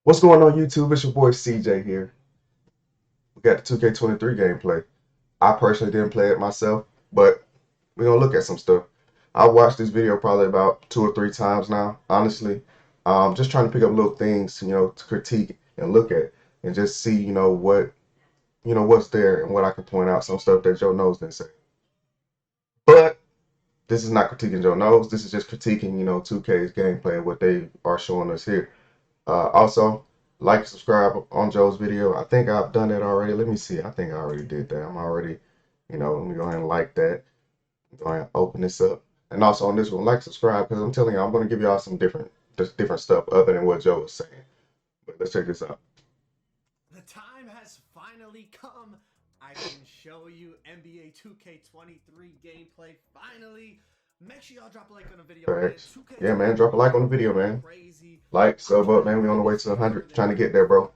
What's going on YouTube? It's your boy CJ here. We got the 2K23 gameplay. I personally didn't play it myself, but we're gonna look at some stuff. I watched this video probably about 2 or 3 times now, honestly. Just trying to pick up little things, to critique and look at and just see, what's there and what I can point out, some stuff that Joe Knows didn't say. But this is not critiquing Joe Knows. This is just critiquing, 2K's gameplay and what they are showing us here. Also, like, subscribe on Joe's video. I think I've done it already. Let me see. I think I already did that. I'm already, let me go ahead and like that. Go ahead and open this up. And also on this one, like, subscribe, because I'm telling you, I'm going to give y'all some different stuff other than what Joe was saying. But let's check this out. The time has finally come. I can show you NBA 2K23 gameplay finally. Make sure y'all drop a like on the video. Thanks. Yeah, man, drop a like on the video, man. Like, sub up, man. We on the way to 100. Trying to get there, bro.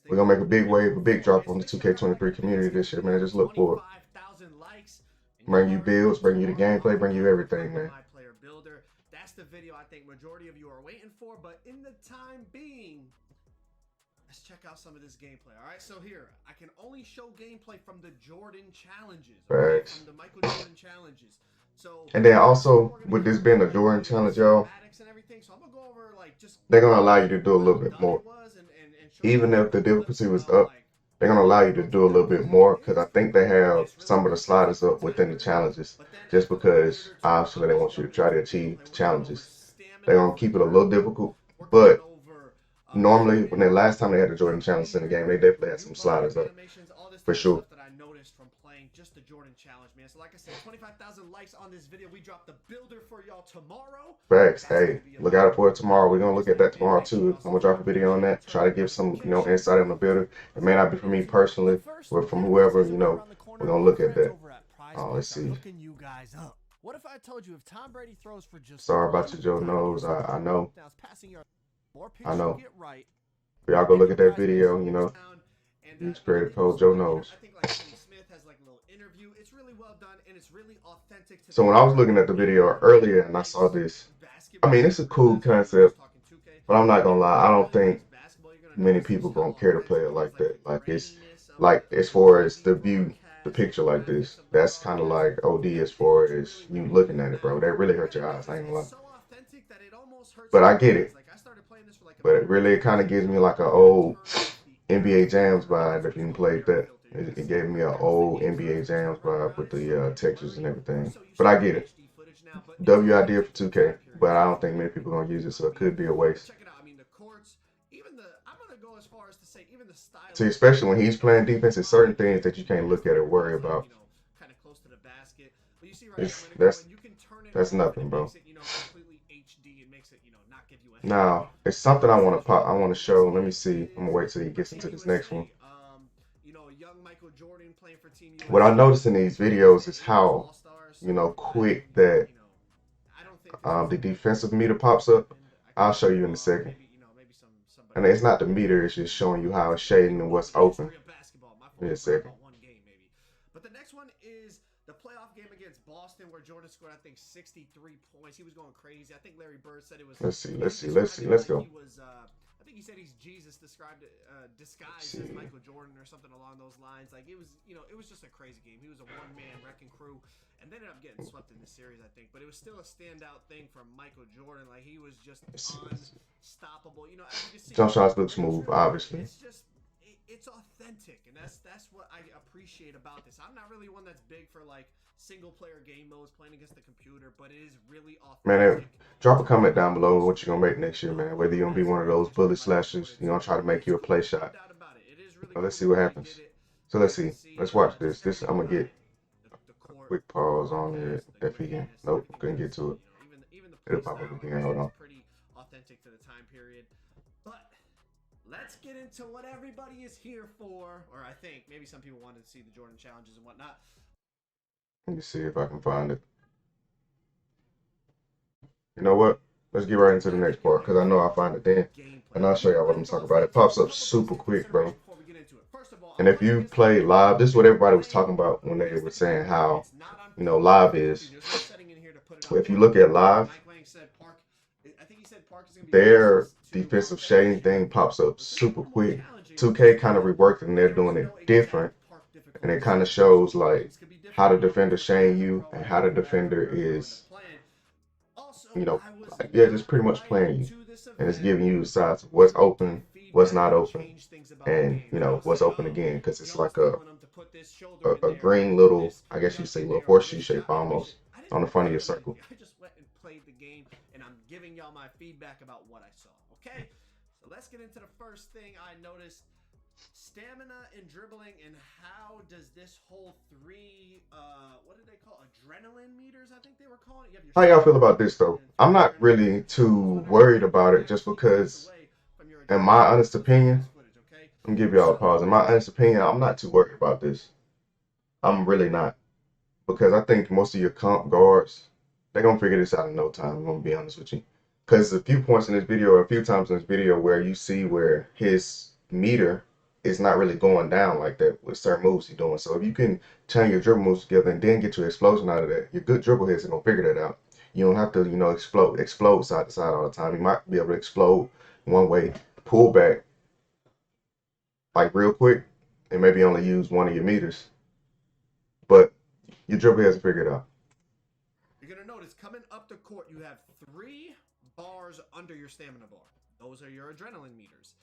We're going to make a big wave, a big drop on the 2K23 community this year, man. Just look for it. Bring you builds, bring you the gameplay, bring you everything, man. That's the video I think majority of you are waiting for, but in the time being, let's check out some of this gameplay. All right, so here, I can only show gameplay from the Jordan challenges, okay? From the Michael Jordan challenges. So, and then also, with this being a Jordan challenge, y'all, they're going to allow you to do a little bit more. Even if the difficulty was up, they're going to allow you to do a little bit more, because I think they have some of the sliders up within the challenges, just because obviously they want you to try to achieve the challenges. They're going to keep it a little difficult, but normally, when the last time they had the Jordan challenge in the game, they definitely had some sliders up, for sure. Just the Jordan challenge, man. So like I said, 25,000 likes on this video. We drop the builder for y'all tomorrow. Facts. Hey, look out for it tomorrow. We're gonna look at that tomorrow too. I'm gonna drop a video on that. Try to give some, insight on the builder. It may not be from me personally, or from whoever, we're gonna look at that. Let's see. What if I told you if Tom Brady throws for just Sorry about you, Joe Knows. I know. Y'all go look at that video, use creative code Joe Knows. So when I was looking at the video earlier and I saw this, I mean, it's a cool concept, but I'm not gonna lie, I don't think many people gonna care to play it like that. Like, it's like, as far as the view, the picture like this, that's kind of like OD as far as you looking at it, bro. That really hurt your eyes, I ain't gonna lie. But I get it. But it really kind of gives me like an old NBA Jams vibe if you played that. It gave me an old NBA Jams vibe with the textures and everything. But I get it. W idea for 2K, but I don't think many people are going to use it, so it could be a waste. See, especially when he's playing defense, there's certain things that you can't look at or worry about. That's nothing, bro. Now, it's something I want to show. Let me see. I'm going to wait till he gets into this next one. What I notice in these videos is how, quick that the defensive meter pops up. I'll show you in a second. And it's not the meter, it's just showing you how it's shading and what's open. In a second. But the next one is the playoff game against Boston, where Jordan scored, I think, 63 points. He was going crazy. I think Larry Bird said it was. Let's go. I think he said he's Jesus disguised as Michael Jordan or something along those lines. Like, it was just a crazy game. He was a one-man wrecking crew, and they ended up getting swept in the series, I think. But it was still a standout thing from Michael Jordan. Like, he was just unstoppable. Jump shots look smooth, obviously. It's authentic, and that's what I appreciate about this. I'm not really one that's big for like single player game modes playing against the computer, but it is really authentic. Man, drop a comment down below what you're gonna make next year, man. Whether you're gonna be one of those bullet slashers, you're gonna try to make you a play shot. Let's see what happens. So let's see. Let's watch this. I'm gonna get a quick pause on it if he can. Nope, couldn't get to it. It'll pop up again. Hold on. Pretty authentic to the time period. But let's get into what everybody is here for, or I think maybe some people wanted to see the Jordan challenges and whatnot. Let me see if I can find it. You know what? Let's get right into the next part, because I know I'll find it then. And I'll show y'all what I'm talking about. It pops up super quick, bro. And if you play live, this is what everybody was talking about when they were saying how, live is. If you look at live, their defensive shading thing pops up super quick. 2K kind of reworked it and they're doing it different. And it kind of shows like how the defender shading you and how the defender is, you know, like, yeah, just pretty much playing you. And it's giving you sides of what's open, what's not open, and you know what's open again, because it's like a green little, I guess you say little horseshoe shape almost on the front of your circle. I just went and played the game, and I'm giving y'all my feedback about what I saw. Okay, so let's get into the first thing I noticed: stamina and dribbling, and how does this whole what did they call adrenaline meters? I think they were calling it. How y'all feel about this though? I'm not really too worried about it just because, in my honest opinion, I'm gonna give y'all a pause. In my honest opinion, I'm not too worried about this. I'm really not. Because I think most of your comp guards, they're gonna figure this out in no time, I'm gonna be honest with you. Because a few points in this video, or a few times in this video, where you see where his meter is not really going down like that with certain moves he's doing. So if you can chain your dribble moves together and then get your explosion out of that, your good dribble heads are gonna figure that out. You don't have to, you know, explode side to side all the time. You might be able to explode one way, pull back like real quick, and maybe only use one of your meters. But your dribble heads are figured out. You're gonna notice coming up the court, you have 3 bars under your stamina bar. Those are your adrenaline meters.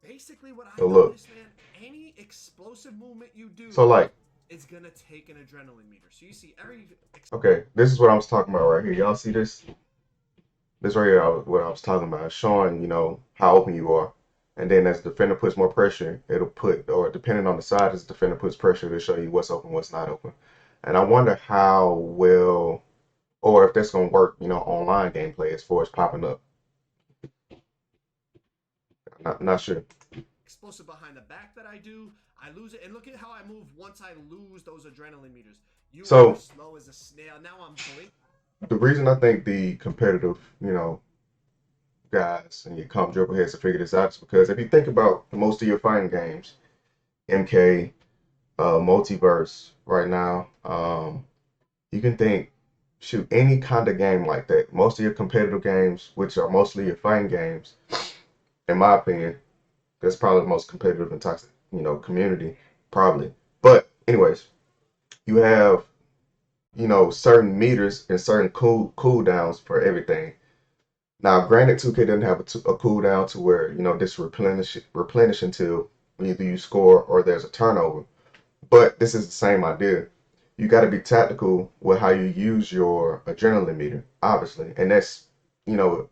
Basically, what I noticed, man, any explosive movement you do, so like, it's gonna take an adrenaline meter. So you see every. Okay, this is what I was talking about right here. Y'all see this? This right here, what I was talking about, it's showing, you know, how open you are. And then as the defender puts more pressure, it'll put, or depending on the side, as the defender puts pressure, it'll show you what's open, what's not open. And I wonder how well, or if that's going to work, you know, online gameplay as far as popping up. Not sure. Explosive behind the back that I do, I lose it. And look at how I move once I lose those adrenaline meters. You are slow as a snail. Now I'm blink. The reason I think the competitive, you know, guys and your comp dribble heads to figure this out is because if you think about most of your fighting games, MK, Multiverse right now, you can think, shoot, any kind of game like that. Most of your competitive games, which are mostly your fighting games, in my opinion, that's probably the most competitive and toxic, you know, community, probably. But anyways, you have, you know, certain meters and certain cooldowns for everything. Now, granted, 2K doesn't have a cooldown to where, you know, this replenish until either you score or there's a turnover. But this is the same idea. You got to be tactical with how you use your adrenaline meter, obviously. And that's, you know,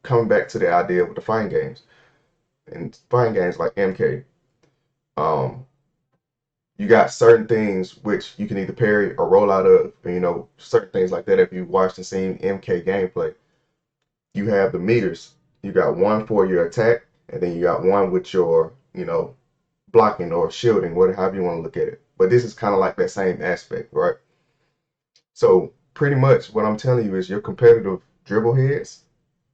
coming back to the idea with the fighting games. And fighting games like MK, you got certain things which you can either parry or roll out of, you know, certain things like that. If you watched and seen MK gameplay, you have the meters. You got one for your attack, and then you got one with your, you know, blocking or shielding, whatever you want to look at it. But this is kind of like that same aspect, right? So pretty much what I'm telling you is your competitive dribble heads,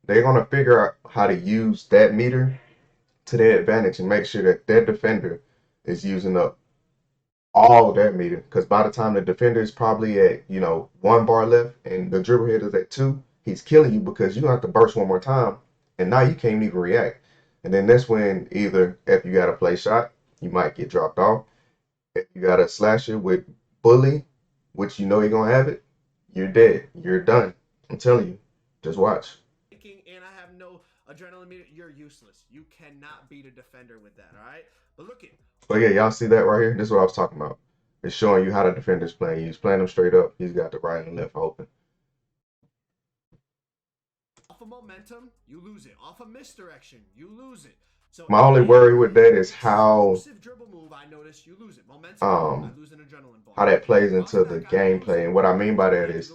they're going to figure out how to use that meter to their advantage and make sure that their defender is using up all of that meter. Because by the time the defender is probably at, you know, 1 bar left and the dribble head is at 2, he's killing you because you have to burst one more time, and now you can't even react. And then that's when either if you got a play shot, you might get dropped off. If you got a slasher with bully, which you know you're gonna have it, you're dead. You're done. I'm telling you. Just watch. And I have no adrenaline meter. You're useless. You cannot beat a defender with that. All right. But look at. But yeah, y'all see that right here? This is what I was talking about. It's showing you how the defender's playing. He's playing them straight up. He's got the right and left open. Off of momentum, you lose it. Off of misdirection, you lose it. So my only worry with that is how move, I notice you lose it. Momentum, how I lose an adrenaline bar. That plays into the gameplay. And what I mean by that is,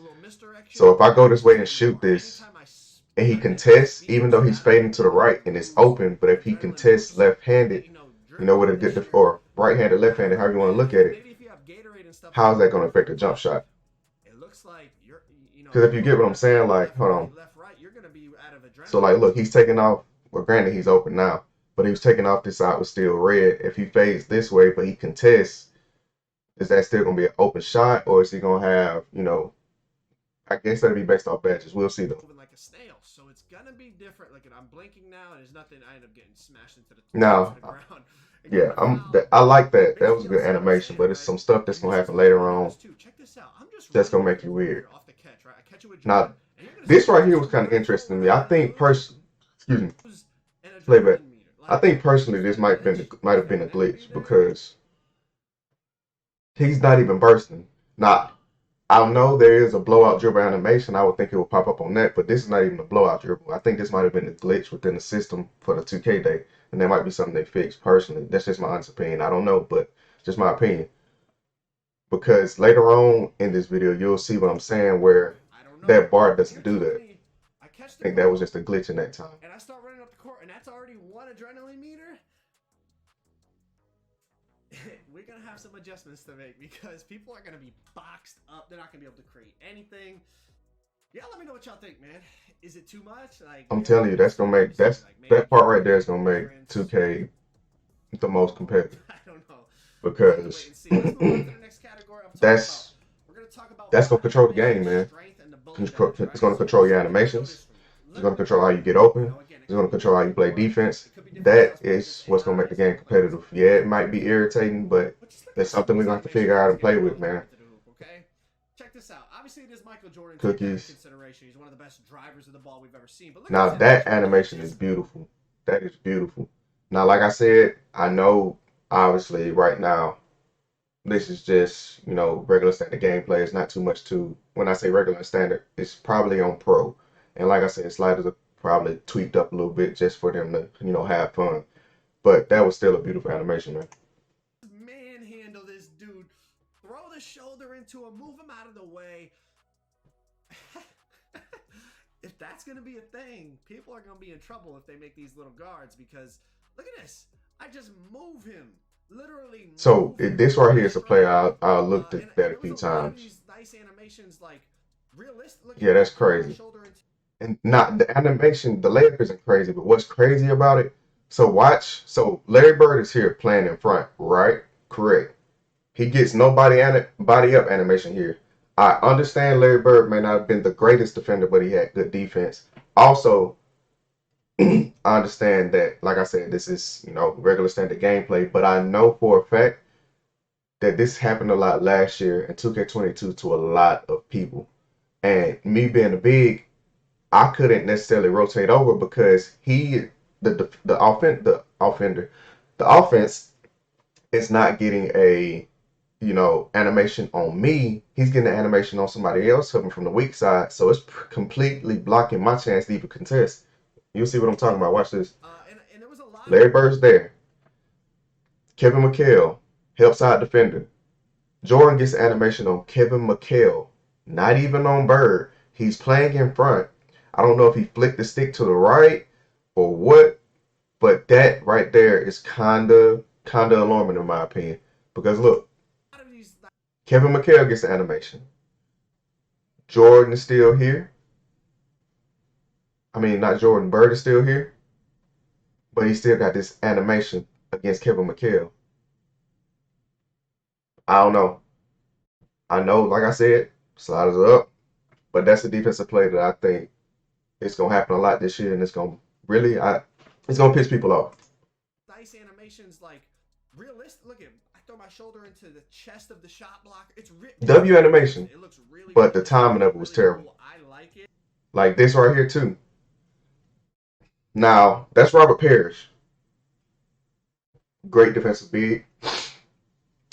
so if I go this way and shoot this, and he contests, even though he's fading to the right and it's open, but if he contests left-handed, you know, with a good or right-handed, left-handed, however you want to look at it, how is that going to affect a jump shot? Because if you get what I'm saying, like, hold on. So like, look, he's taking off. Well, granted, he's open now, but he was taking off this side was still red. If he fades this way, but he contests, is that still going to be an open shot, or is he going to have, you know, I guess that'll be based off badges. We'll see though. Moving like a snail, so it's gonna gonna be different. Like, I'm blinking now, and there's nothing. I end up getting smashed into the Now, ground. And yeah, getting a foul. I like that. That was a Basically, I'll good see what I'm animation, saying, but it's right? some stuff that's And gonna this is happen what you later gotta on notice too. Check this out. I'm just that's running gonna back make and you forth weird. here off the catch, right? I catch it with Now, Jordan, and you're gonna see this me right here just was kind of run interesting to me. forward I and think lose excuse me, an playback. adrenaline meter. I Like, think personally is this that glitch? might Is have been that a meant to be glitch there? because he's not even bursting. Now, I know there is a blowout dribble animation. I would think it would pop up on that, but this is not even a blowout dribble. I think this might have been a glitch within the system for the 2K day, and that might be something they fixed personally. That's just my honest opinion. I don't know, but just my opinion. Because later on in this video, you'll see what I'm saying where I don't know. that bar But you're doesn't do telling that. me I catch I the think that was ball just a glitch in that time. and I start running up the court, and that's already one adrenaline meter? We're gonna have some adjustments to make because people are gonna be boxed up. They're not gonna be able to create anything. Yeah, let me know what y'all think, man. Is it too much? Like, I'm telling you, that's gonna make that part right there is gonna make 2K the most competitive. I don't know. Because Let's move on to the next category. We're gonna talk about that's gonna control the game, man. It's gonna control your animations. It's gonna control how you get open. It's gonna control how you play defense. That is what's gonna make the game competitive. Yeah, it might be irritating, but it's something we're gonna have to figure out and play with, man. Okay, check this out. Obviously, it is Michael Jordan. Cookies. Consideration. He's one of the best drivers of the ball we've ever seen. But now that animation is beautiful. That is beautiful. Now, like I said, I know obviously right now this is just, regular standard gameplay. It's not too much to, when I say regular and standard, it's probably on pro. And like I said, sliders are probably tweaked up a little bit just for them to, have fun. But that was still a beautiful animation, man. Manhandle this dude. Throw the shoulder into him. Move him out of the way. If that's going to be a thing, people are going to be in trouble if they make these little guards because, look at this. I just move him. Literally. So this right here is a play I looked at that a few times. These nice animations, like realistic. Yeah, that's crazy. And not the animation, the layup isn't crazy, but what's crazy about it? So watch. So Larry Bird is here playing in front, right? Correct. He gets no body up animation here. I understand Larry Bird may not have been the greatest defender, but he had good defense. Also, I understand that, like I said, this is, regular standard gameplay, but I know for a fact that this happened a lot last year in 2K22 to a lot of people. And me being a big, I couldn't necessarily rotate over because the offense is not getting a, animation on me. He's getting an animation on somebody else coming from the weak side. So it's completely blocking my chance to even contest. You'll see what I'm talking about. Watch this. And there was a lot Larry Bird's there. Kevin McHale helps out defender. Jordan gets animation on Kevin McHale, not even on Bird. He's playing in front. I don't know if he flicked the stick to the right or what, but that right there is kinda alarming in my opinion. Because look, Kevin McHale gets the animation. Jordan is still here. I mean, not Jordan. Bird is still here. But he still got this animation against Kevin McHale. I don't know. I know, like I said, sliders are up. But that's a defensive play that I think it's going to happen a lot this year. And it's going to really, it's going to piss people off. Nice animations, like realistic. Look at him. I throw my shoulder into the chest of the shot blocker. It's W animation. It looks really but the timing of it was terrible. Cool. I like it. Like this right here too. Now, that's Robert Parrish. Great defensive big.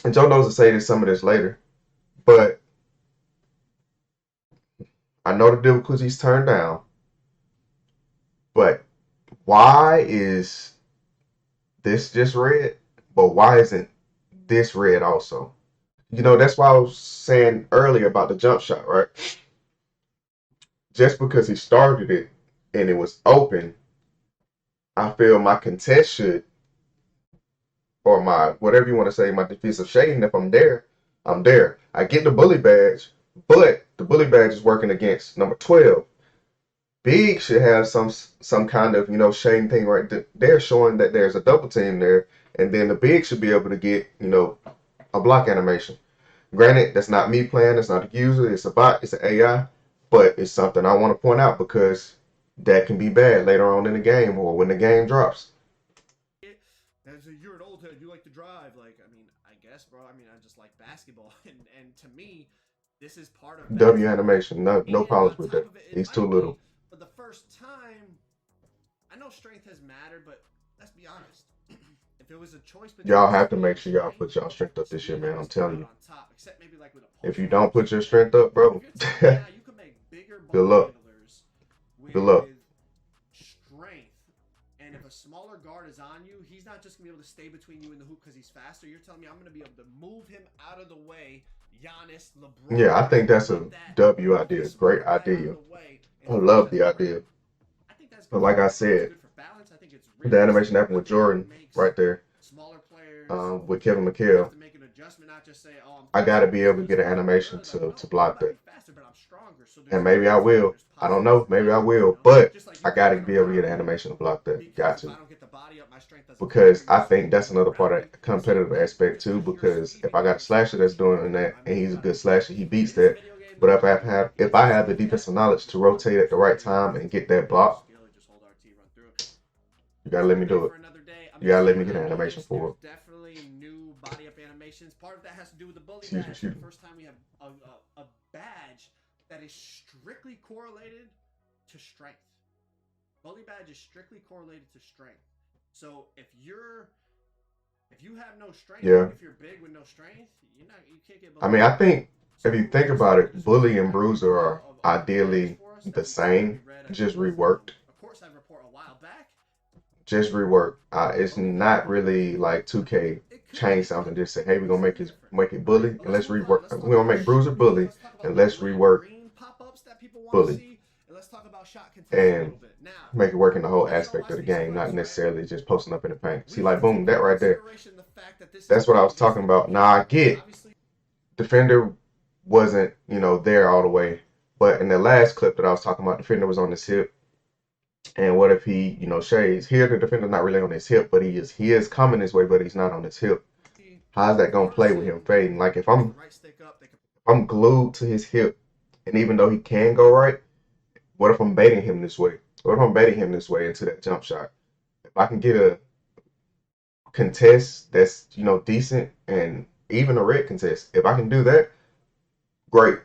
And Joe knows to say some of this later. But I know the difficulties turned down. But why is this just red? But why isn't this red also? That's why I was saying earlier about the jump shot, right? Just because he started it and it was open, I feel my contest should, or my, whatever you want to say, my defensive shading, if I'm there, I'm there. I get the bully badge, but the bully badge is working against number 12. Big should have some kind of, shading thing right there showing that there's a double team there. And then the big should be able to get, a block animation. Granted, that's not me playing. That's not a user. It's a bot. It's an AI. But it's something I want to point out because that can be bad later on in the game or when the game drops. And so you're an old head. You like to drive. Like, I mean, I guess, bro. I mean, I just like basketball, and to me, this is part of W basketball. animation, no And problems on with top that. of it, it He's too might little. be for the first time. I know strength has mattered, but let's be honest. If it was a choice between Y'all have to speed make or sure y'all strength, put y'all strength up this year, speed man. I'm always came telling out you. on top, except maybe like with a If push you move don't or put your something like strength up, that. bro, If you're telling me now you can make bigger good ball luck. handlers Good luck. with strength, and if a smaller guard is on you, he's not just gonna be able to stay between you and the hoop because he's faster. You're telling me I'm gonna be able to move him out of the way, Giannis, LeBron. Yeah, I think that's a like that, W move idea. this Great smaller guy out of idea. the way, I and love finish the as a idea. rim. I think that's But good like for I I think it's said, good for balance. I think it's the realistic. animation happened I with think Jordan it makes right there, smaller players with Kevin have McHale. to make an adjustment, not just say, "Oh, I'm I faster gotta than be this able to get person, an so I'm animation good." Like, to no, you block might that. be faster, but I'm stronger. So And there's maybe I growth, will. there's I don't positives know. and Maybe I negatives, will. But Just like I you can gotta run be able to get an around animation to block that. because Got if I to. don't get the body up, my strength doesn't Because factor. I You're still think gonna be that's able to another run part around of me. the So competitive aspect if too. your Because speed if I got a becomes slasher that's superior, doing that I and mean, he's a about good slasher, he in beats this that. video game But though, if I mean, like if it's I just have the like defensive that. knowledge to rotate at the right time and get that block, Skill and just hold RT, run through. you gotta let me Day do it. for another day. I'm You gotta just let me saying, get an I animation noticed for there's it. definitely new body up animations. Part of that has to do with the bully Excuse me, badge. excuse For the me. first time, we have a badge that is strictly correlated to strength. Bully badge is strictly correlated to strength. So if you have no strength, Yeah. if you're big with no strength, you can't get I bullied. mean, I think if you So think just about wanted to it, just really Bully quick and kind of Bruiser review are of the badge ideally for us the that we same, read. I just think it was reworked. a courtside report a while back. Just reworked. It's not really like 2K change something. Just say, hey, we're gonna make it Bully and let's rework. We're gonna make Bruiser Bully and let's rework Green pop-ups that people want to Bully see, and let's talk about shot contest a and little bit. Now, make it work in the whole as y'all aspect watch of the these game, not clips, right? necessarily just posting up in the paint. We See, have like to take boom, into that right there. consideration the fact that this is That's what I playing was against talking a about. Now I get obviously Defender wasn't, there all the way, but in the last clip that I was talking about, Defender was on his hip. And what if he, shades? Here the defender's not really on his hip, but he is coming his way, but he's not on his hip. How's that gonna play with him fading? Like if I'm glued to his hip, and even though he can go right, what if I'm baiting him this way? What if I'm baiting him this way into that jump shot? If I can get a contest that's decent and even a red contest, if I can do that, great.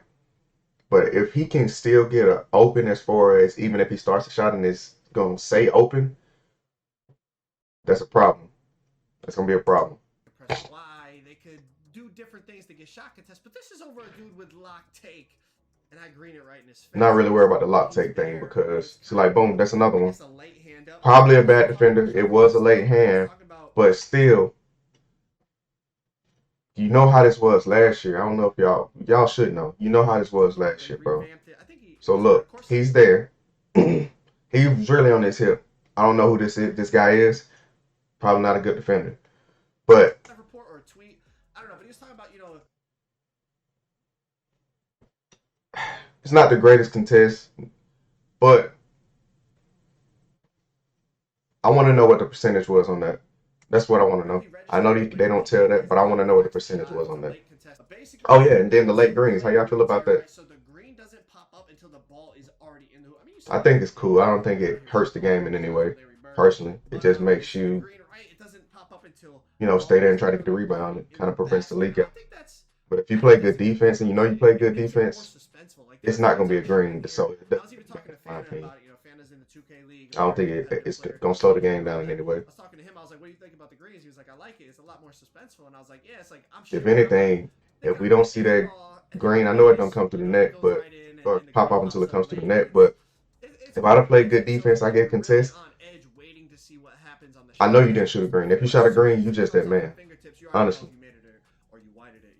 But if he can still get a open as far as even if he starts a shot and it's gonna say open, that's a problem. That's gonna be a problem. press Y, they could do different things to get shot contest, but this is over a dude with lock take, and I green it right in his face. Not really worried about the lock take thing because it's like boom, that's another one. Probably a bad defender. It was a late hand, but still, you know how this was last year. I don't know if y'all should know. You know how this was last year, bro. So look, he's there. He was really on his hip. I don't know who this guy is. Probably not a good defender. But report or a tweet, I don't know, but he was talking about, it's not the greatest contest, but I want to know what the percentage was on that. That's what I want to know. I know they don't tell that, but I want to know what the percentage was on that. Oh yeah, and then the late greens. How y'all feel about that? So the green doesn't pop up until the ball is already in the hoop. I think it's cool. I don't think it hurts the game in any way. Personally, it just makes you, stay there and try to get the rebound. It kind of prevents the leak out. But if you play good defense and you play good defense, it's not going to be a green. So it doesn't matter, in my opinion. I don't think it's going to slow the game down in any way. I was talking to him. I was like, "What do you think about the greens?" He was like, "I like it. It's a lot more suspenseful." And I was like, "Yeah, it's like I'm sure." If anything, if we don't see that green, I know it don't come through the net, but or pop up until it comes to the net. But if I don't play good defense, I get contest. I know you didn't shoot a green. If you shot a green, you just that man. Honestly. Or you whited it,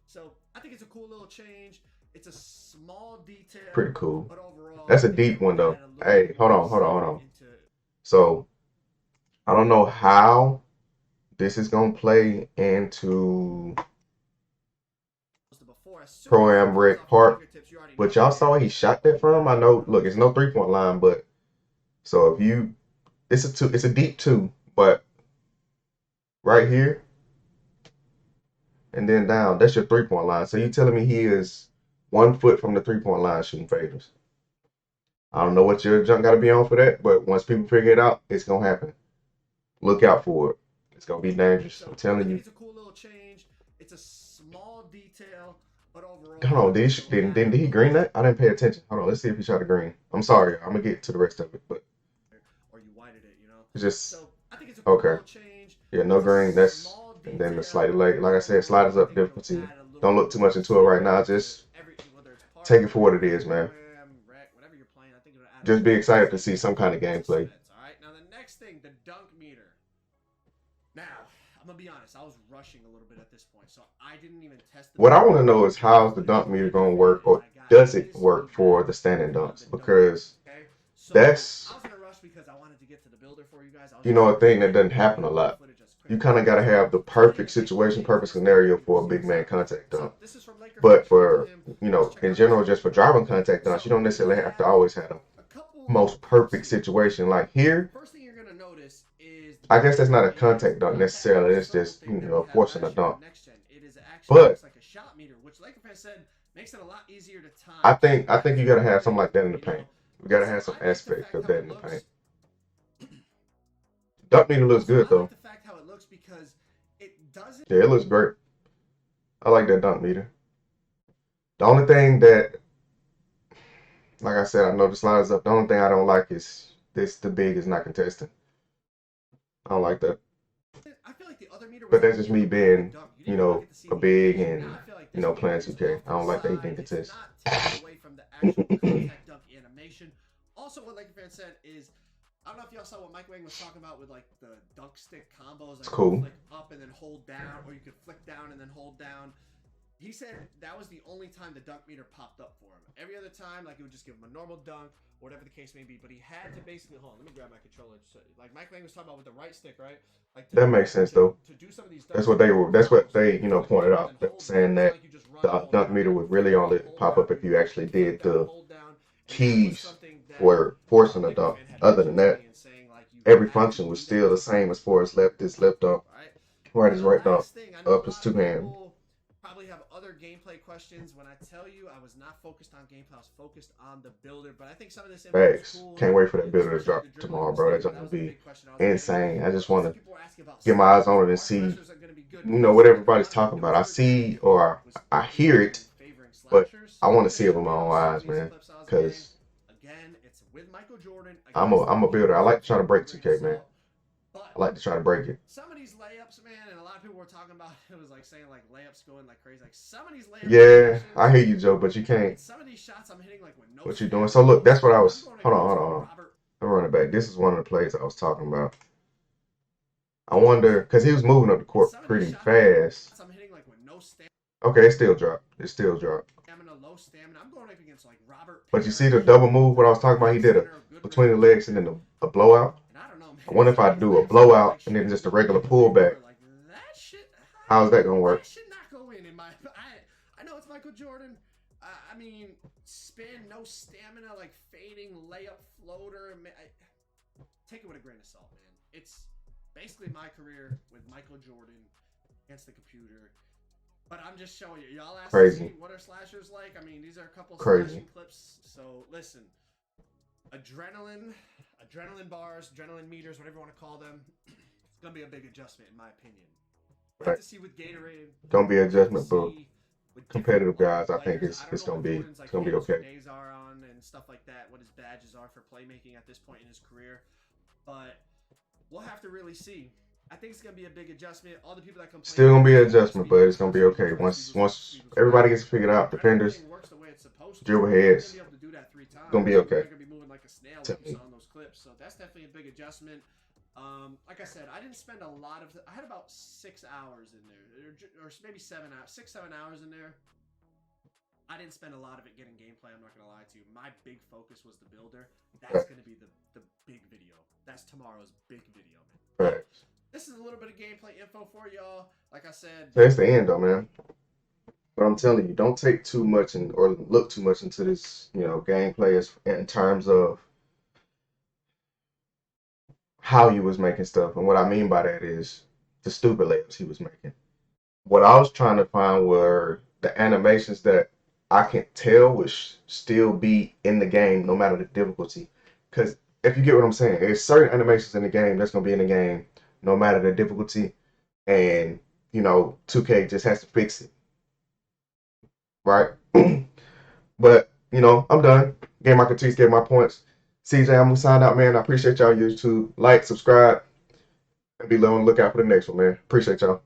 So I think it's a cool little change. It's a small detail. Pretty cool. But overall, that's a deep one though. Hey, hold on. So I don't know how this is gonna play into Pro-Am Rec Park, but y'all saw he shot that from. I know. Look, it's no 3-point line, but so if you, it's a deep two, but right here and then down, that's your 3-point line. So you telling me he is 1 foot from the 3-point line shooting faders? I don't know what your junk got to be on for that, but once people figure it out, it's gonna happen. Look out for it. It's gonna be dangerous. I'm So I telling think you. it's a cool little change. It's a small detail, but Hold overall, on, I think it'll didn't add he a green little that? I didn't pay attention. Hold on, let's see if he shot a green. I'm sorry, I'm gonna get to the rest of it, but or you whited it, you know. it's just So I think it's a cool okay. little change. Yeah, no It's a green. That's small and then the detail, slightly like I but said, sliders overall, I up think it'll difficulty. add a little Don't bit look too more much into it right now. flavor to Just every, whether it's take it party, for what it is, man. pro-am, rec, whatever you're playing. I think it'll add a Just little be bit more excited to see flavor some kind of and gameplay. suspense. All right. Now the next thing, the dunk meter. Now I'm gonna be honest. I was rushing a little bit at this point, so I didn't even test the What I dunk want to meter. know is I got how's the footage dunk from meter Laker going to Fan, work, and or I got does it his work for feedback the standing on the dunks? dunk meter. Because Okay. So I that's was in a rush because I wanted to get to the builder for you guys. I was you just know a trying to thing that get doesn't the happen a lot. footage as quick You as kind of got to possible. have the So I didn't perfect even pick the situation, games perfect this week. I scenario wanted to for a see big what's man out there. contact So dunk. this is from Laker Fan. But Shout out to for him. you Let's know, check in out his general, just dunk for meter. driving contact dunks, you So don't we necessarily have to have always have the a couple most clips perfect here. situation. Like here, First thing you're gonna notice is the I dunk guess that's meter not a is contact dunk not that necessarily. little It's circle just thing you that we know had forcing a last year dunk. on Next Gen. It is actually But looks like a shot meter, which Laker fan said makes it a lot easier to I time. So think I think that's you a gotta cool have something thing. like that in the You paint. know, We gotta also have some I like the aspect fact of how that it in the paint. looks. Dunk meter looks Also, good I like though. the fact how it looks because it doesn't. Yeah, it looks great. I like that dunk meter. The only thing that, like I said, I know the sliders up. The only thing I don't like is this: the big is not contesting. I don't like that. I feel like the other meter was But like that's just in me the way of the being, dunk. You you didn't really know, get to see a the big animation. and Now I feel like you this know meter playing is 2K. off I to the don't like that he side. can It's contest. not taking away from the actual contact dunk animation. Also, what Laker fan said is, I don't know if y'all saw what Mike Wang was talking about with like the dunk stick combos. It's Like you could cool. flick up and then hold down, or you could flick down and then hold down. He said that was the only time the dunk meter popped up for him. Every other time, like it would just give him a normal dunk, or whatever the case may be. But he had to basically hold on. Let me grab my controller. So, like Mike Lang was talking about with the right stick, right? Like That makes sense though. to do some of these That's dunks, what you they had to were. That's hold what down. So you they could flick pointed up and then out. They were hold down. saying It's not that like you just run and the hold dunk down. meter You would flick really up, only hold pop down. up if you You actually flick did up, the hold down. And that was keys something that for forcing a Laker dunk. fan had Other than mentioned to that, me and saying like you every had to function was do that still the to be same able as to far as get left the is dunk left dunk, off, right? right Now is the right dunk, last thing, I know a up is lot two of hand. people probably have other gameplay questions. When I tell you I was not focused on gameplay, I was focused on the builder. But I think some of this info is Facts. cool, Can't wait for that builder to especially drop with the dribbling tomorrow, from bro. That standing. junk That will was the be big question I was getting. insane. I But just want also to people were asking about get my eyes slashers. on it and Are see, slashers going to be good? you Because know, it what seemed like a lot everybody's of the talking about. I builder see community or was I pretty hear big on it, favoring but slashers. I So want I'm to going to see it show with my own y'all some of eyes, these man. clips I was getting. Cause Again, it's with Michael Jordan I'm a against the I'm a builder. I Lakers. like to try to Take it with a break grain of 2K, man. salt. But I like to try to break it. some of these layups, man, and a lot of people were talking about it was like saying like layups going like crazy. Like some of these layup Yeah, I animations hear you, Joe, but you and can't. some of these shots I'm hitting like with no What you doing? stamina, So look, no that's what I speed. I'm was. going Hold on, against hold like on. Robert. I'm running back. This is one of the plays I was talking about. I wonder because he was moving up the And court some of these pretty shots fast. I'm hitting like with no Okay, it still dropped. It still dropped. stamina, low stamina. I'm going up against like Robert But you see Parrish, the double move, what I was talking about, he great did a center, good rim between the legs and protector. then a blowout. And I don't know, I man. wonder if Some of I these do a layups are looking blowout like and then should just a go regular in, but they pullback. were like that shit. How's that gonna work? That should not go in my. I know it's Michael Jordan. I mean, spin, no stamina, like fading layup floater. Take it with a grain of salt, man. It's basically my career with Michael Jordan against the computer. But I'm just showing you. Y'all asked Crazy. me what are slashers like. I mean, these are a couple Crazy. slashing clips. So listen, adrenaline bars, adrenaline meters, whatever you want to call them. It's gonna be a big adjustment in my opinion. We'll have to see with Gatorade. Gonna be an We'll have to adjustment, but see with competitive different guys, I think players. I don't it's know gonna what be Jordan's like okay. days are on and stuff like that. What his badges are for playmaking at this point in his career, but we'll have to really see. I think it's gonna be a big adjustment. All the people that complain Still gonna be an about adjustment, speed but was it's gonna be speed okay. was Once speed once was everybody right. gets figured out, The defenders, thing works the way it's supposed to. dribble You're heads, gonna be able to do that 3 times. gonna be You're okay. not gonna be moving like a snail Tell like you me. saw in those clips. So that's definitely a big adjustment. Like I said, I didn't spend a lot of. I had about 6 hours in there, or maybe 7 hours, 6-7 hours in there. I didn't spend a lot of it getting gameplay. I'm not gonna lie to you. My big focus was the builder. That's gonna be the big video. That's tomorrow's big video, man. Right. This is a little bit of gameplay info for y'all. Like I said, That's the end, though, man. But I'm telling you, don't take too much or look too much into this, gameplay in terms of how he was making stuff. And what I mean by that is the stupid layups he was making. What I was trying to find were the animations that I can tell would still be in the game no matter the difficulty. Because if you get what I'm saying, there's certain animations in the game that's gonna be in the game no matter the difficulty, and 2K just has to fix it, right? But I'm done. Gave my critiques, gave my points. CJ, I'm gonna sign out, man. I appreciate y'all. YouTube, like, subscribe, and be on the lookout for the next one, man. Appreciate y'all.